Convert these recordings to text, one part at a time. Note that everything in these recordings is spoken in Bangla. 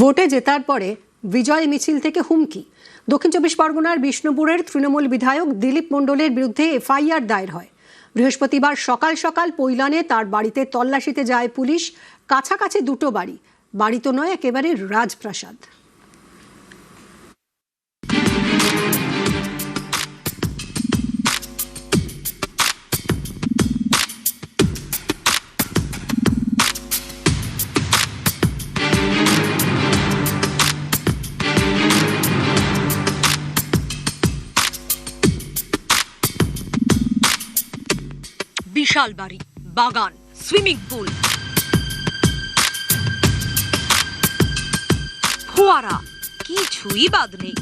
ভোটে জেতার পরে বিজয় মিছিল থেকে হুমকি। দক্ষিণ চব্বিশ পরগনার বিষ্ণুপুরের তৃণমূল বিধায়ক দিলীপ মণ্ডলের বিরুদ্ধে এফআইআর দায়ের হয়। বৃহস্পতিবার সকাল সকাল পৈলানে তার বাড়িতে তল্লাশিতে যায় পুলিশ। কাছাকাছি দুটো বাড়ি তো নয়, একেবারে রাজপ্রাসাদ। বিশাল বাড়ি, বাগান, সুইমিং পুল, ফোয়ারা, কিছুই বাদ নেই।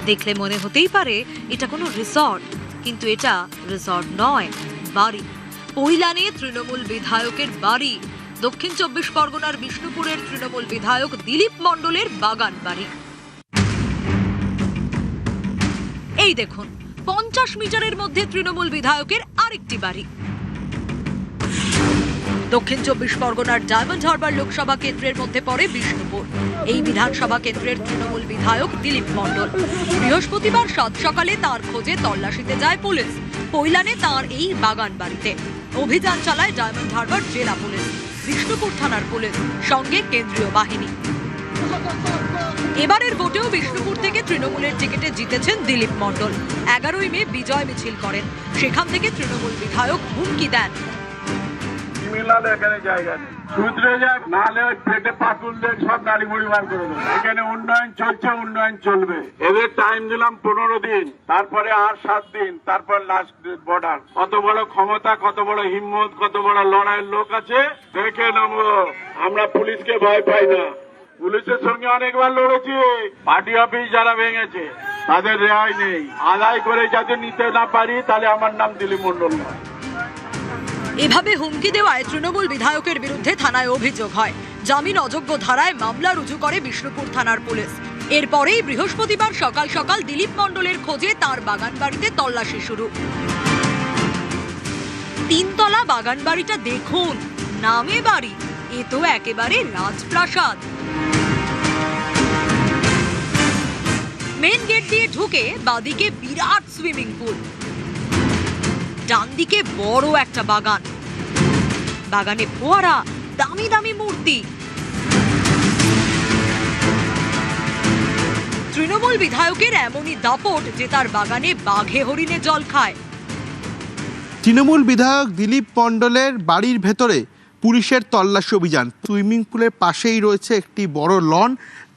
দেখলে মনে হতেই পারে এটা কোনো রিসর্ট, কিন্তু এটা রিসর্ট নয়, বাড়ি। পৈলানে তৃণমূল বিধায়কের বাড়ি। দক্ষিণ চব্বিশ পরগনার বিষ্ণুপুরের তৃণমূল বিধায়ক দিলীপ মণ্ডলের বাগান বাড়ি। এই দেখুন, 50 মিটারের মধ্যে তৃণমূল বিধায়কের আরেকটি বাড়ি। দক্ষিণ চব্বিশ পরগনার ডায়মন্ড হারবার লোকসভা কেন্দ্রের মধ্যে পড়ে বিষ্ণুপুর। এই বিধানসভা কেন্দ্রের তৃণমূল বিধায়ক দিলীপ মণ্ডল। বৃহস্পতিবার সাত সকালে তার খোঁজে তল্লাশিতে যায় পুলিশ। পৈলানে তার এই বাগান বাড়িতে অভিযান চালায় ডায়মন্ড হারবার জেলা পুলিশ, বিষ্ণুপুর থানার পুলিশ, সঙ্গে কেন্দ্রীয় বাহিনী। এবারের ভোটেও বিষ্ণুপুর থেকে তৃণমূলের টিকিটে জিতেছেন দিলীপ মণ্ডল। 11ই মে বিজয় মিছিল করেন। সেখান থেকে তৃণমূল বিধায়ক হুমকি দেন, এখানে উন্নয়ন চলছে, উন্নয়ন চলবে। এদের টাইম দিলাম 15 দিন, তারপরে আর 7 দিন, তারপর লাস্ট বর্ডার। কত বড় ক্ষমতা, কত বড় হিম্মত, কত বড় লড়াইয়ের লোক আছে দেখে নেবো। আমরা পুলিশকে ভয় পাই না। পুলিশের সঙ্গে অনেকবার লড়েছি। পার্টি অফিস যারা ভেঙেছে তাদের রেহাই নেই। আদায় করে যাতে নিতে না পারি, তাহলে আমার নাম দিলীপ মণ্ডল নয়। এভাবে হুমকি দেওয়ায় তৃণমূল বিধায়কের বিরুদ্ধে থানায় অভিযোগ হয়। জামিন অযোগ্য ধারায় মামলা রুজু করে বিষ্ণুপুর থানার পুলিশ। এরপরেই বৃহস্পতিবার সকাল সকাল দিলীপ মণ্ডলের খোঁজে তার বাগান বাড়িতে তল্লাশি শুরু। 3 তলা বাগান বাড়িটা দেখুন, নামে বাড়ি, এ তো একেবারে রাজপ্রাসাদ। মেন গেট দিয়ে ঢুকে বাদিকে বিরাট সুইমিং পুল, ডান দিকে বড় একটা বাগান, বাগানে ফোয়ারা, দামি দামি মূর্তি। তৃণমূল বিধায়কের এমনই দাপট যে তার বাগানে বাঘে হরিণে জল খায়। তৃণমূল বিধায়ক দিলীপ মণ্ডলের বাড়ির ভেতরে পুলিশের তল্লাশি অভিযান। সুইমিং পুলের পাশেই রয়েছে একটি বড় লন।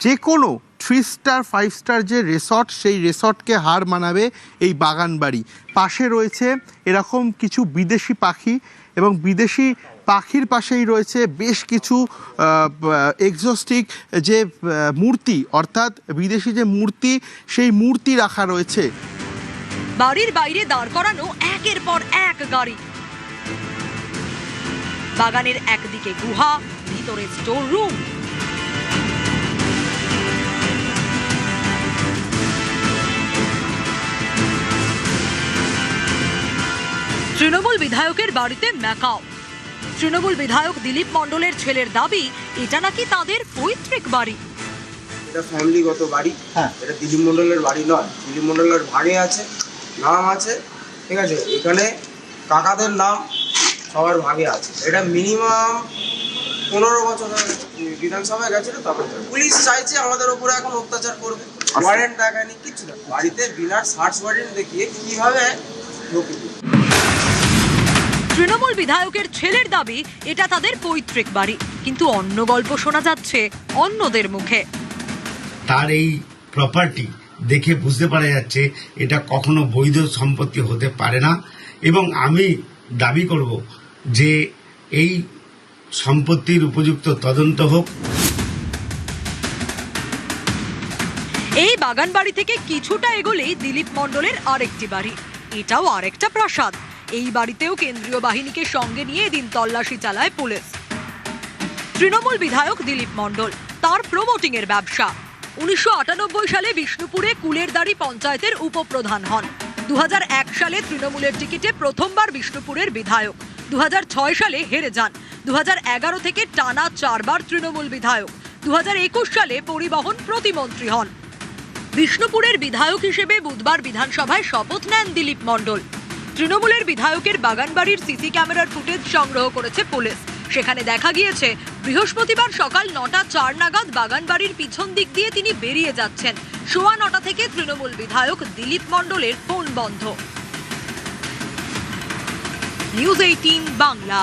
যে কোনো 3 স্টার 5 স্টার যে রিসর্ট, সেই রিসর্টকে হার মানাবে এই বাগান বাড়ি। পাশে রয়েছে এরকম কিছু বিদেশি পাখি, এবং বিদেশি পাখির পাশেই রয়েছে বেশ কিছু এক্সোস্টিক যে মূর্তি, অর্থাৎ বিদেশি যে মূর্তি, সেই মূর্তি রাখা রয়েছে। বাড়ির বাইরে দাঁড় করানো একের পর এক গাড়ি। বাগানের একদিকে গুহা, ভিতরে স্টোর রুম। তৃণমূল বিধায়কের বাড়িতে ম্যাকাও। তৃণমূল বিধায়ক দিলীপ মণ্ডলের ছেলের দাবি এটা নাকি তাদের পৈতৃক বাড়ি। এটা ফ্যামিলিগত বাড়ি। এটা দিলীপ মণ্ডলের বাড়ি নয়। দিলীপ মণ্ডলের ভাগে আছে, নাম আছে, ঠিক আছে। এখানে কাকাদের নাম সবার ভাগে আছে। এটা মিনিমাম 15 বছর বিধানসভায় গেছিল। তারপর পুলিশ চাইছে আমাদের উপরে এখন অত্যাচার করবে। ওয়ারেন্ট দেখায়নি, কিচ্ছু না। বাড়িতে বিনা সার্চ ওয়ারেন্ট দেখিয়ে কিভাবে ঢুকে। তৃণমূল বিধায়কের ছেলের দাবি এটা তাদের পৈতৃক বাড়ি, কিন্তু অন্য গল্প শোনা যাচ্ছে অন্যদের মুখে। তার এই প্রপার্টি দেখে বুঝতে পারা যাচ্ছে এটা কখনো বৈধ সম্পত্তি হতে পারে না, এবং আমি দাবি করব যে এই সম্পত্তির উপযুক্ত তদন্ত হোক। এই বাগান বাড়ি থেকে কিছুটা এগোলেই দিলীপ মণ্ডলের আরেকটি বাড়ি। এটাও আরেকটা প্রাসাদ। এই বাড়িতেও কেন্দ্রীয় বাহিনীকে সঙ্গে নিয়ে এদিন তল্লাশি চালায় পুলিশ। তৃণমূল বিধায়ক দিলীপ মণ্ডল, তার প্রমোটিং এর ব্যবসা। 1998 সালে বিষ্ণুপুরে কুলেরদাড়ি পঞ্চায়েতের উপপ্রধান হন। 2001 সালে তৃণমূলের টিকিটে প্রথমবার বিষ্ণুপুরের বিধায়ক। 2006 সালে হেরে যান। 2011 থেকে টানা 4 বার তৃণমূল বিধায়ক। 2021 সালে পরিবহন প্রতিমন্ত্রী হন। বিষ্ণুপুরের বিধায়ক হিসেবে বুধবার বিধানসভায় শপথ নেন দিলীপ মণ্ডল। তৃণমূলের বিধায়কের বাগানবাড়ির সিসি ক্যামেরার ফুটেজ সংগ্রহ করেছে পুলিশ। সেখানে দেখা গিয়েছে বৃহস্পতিবার সকাল 9:04 নাগাদ বাগানবাড়ির পিছন দিক দিয়ে তিনি বেরিয়ে যাচ্ছেন। 9:15 থেকে তৃণমূল বিধায়ক দিলীপ মণ্ডলের ফোন বন্ধ। নিউজ 18 বাংলা।